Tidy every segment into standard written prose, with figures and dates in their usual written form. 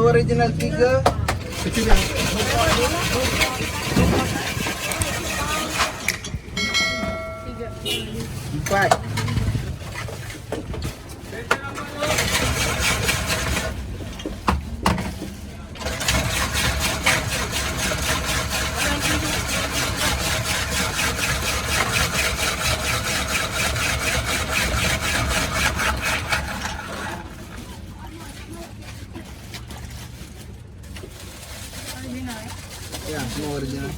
Original 3. Kecil yang 4. Ya, semua original.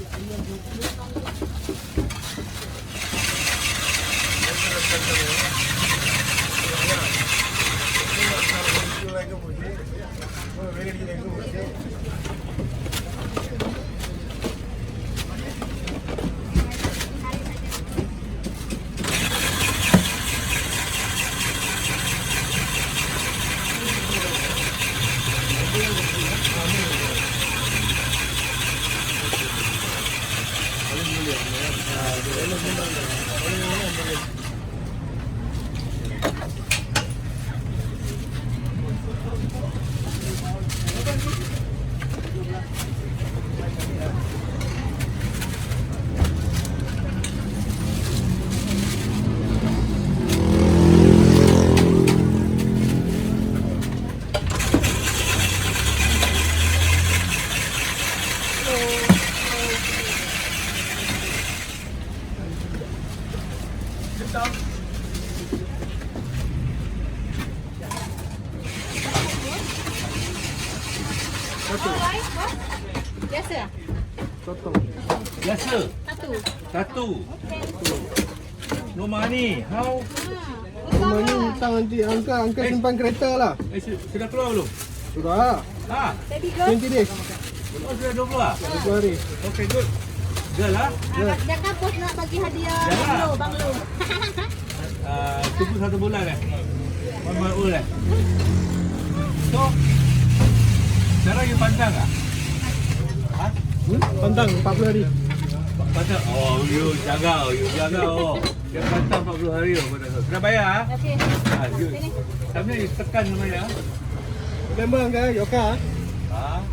Biasa? Sotong. biasa. Satu. 1. Rumah ni, how? Rumah ni hutang nanti angka simpan kereta lah. Sudah keluar belum? Sudah. Ah, Baby girl. 20 days. oh sudah 20 lah. 20 hari. Okay, good. Girl lah. Jangan bos nak bagi hadiah Jangan. banglo. Tunggu 1 bulan eh. 1 month old eh. So, sekarang you pandang tak? Ha? Pantang 40 hari. Pandang? Oh, you jaga. Oh. Dia pantang 40 hari oh. Kena bayar ah. Okey. You. Tapi you tekan namanya. Remember angka Yoka. Ah.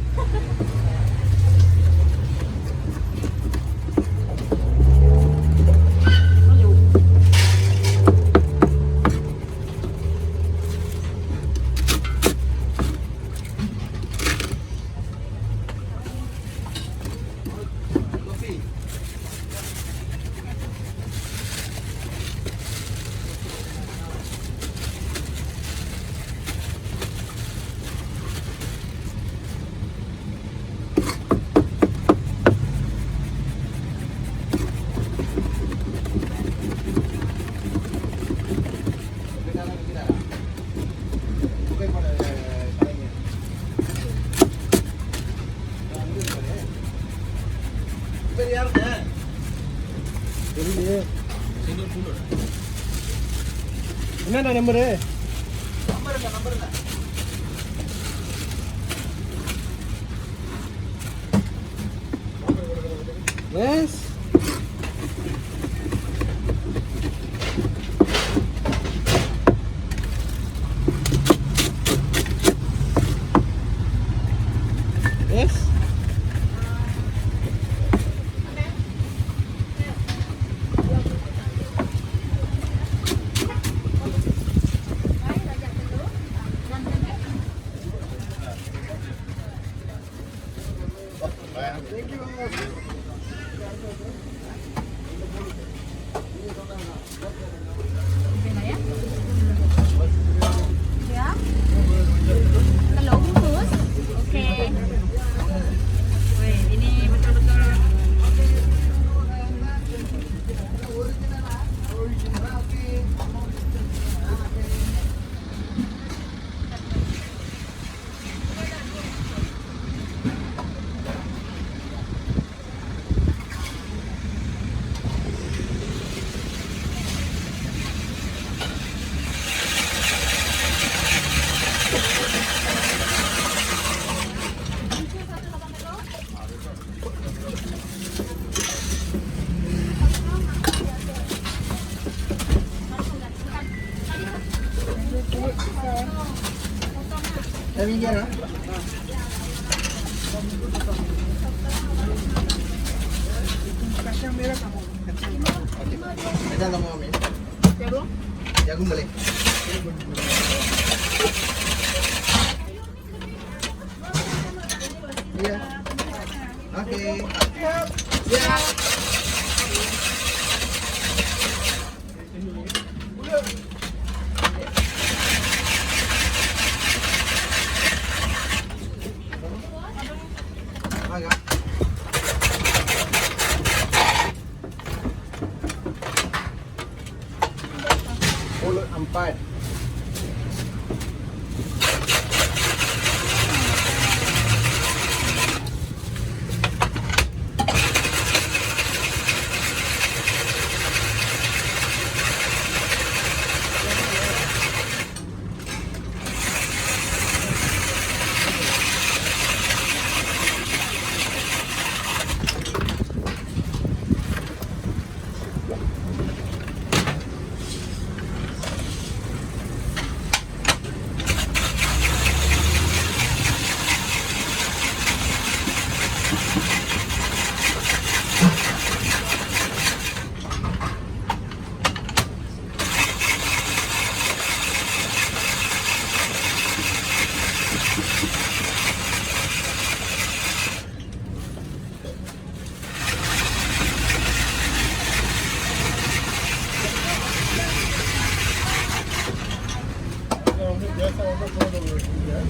Jadi dia. Ini ada nomor dia. Nomor tak? Yes. Yes. Thank you. Ya. Telur bungkus. Okey. Weh, ini betul-betul. minggir lah. Kacang kamu ambil. Jagung. Jagung boleh. Iya. Oke. Siap. Agak. Mulut 4.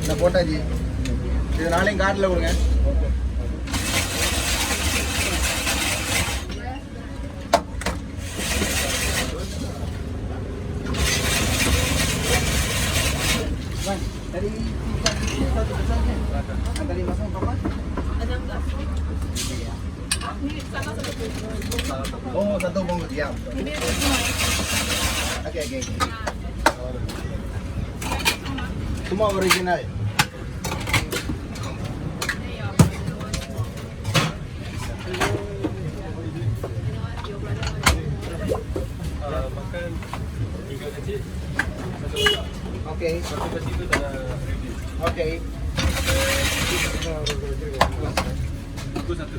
நான் போட்டாச்சு. இது நாளையும் கார்டில் கொடுங்க. Tadi satu besarnya. Tadi masang berapa? Ada enggak? Ini sama seperti Oh, satu bungkus ya. ini semua. Oke. Semua original. Makan tiga kecil, satu besar. Oke. Satu kecil itu dah ready. Oke. Aku satu.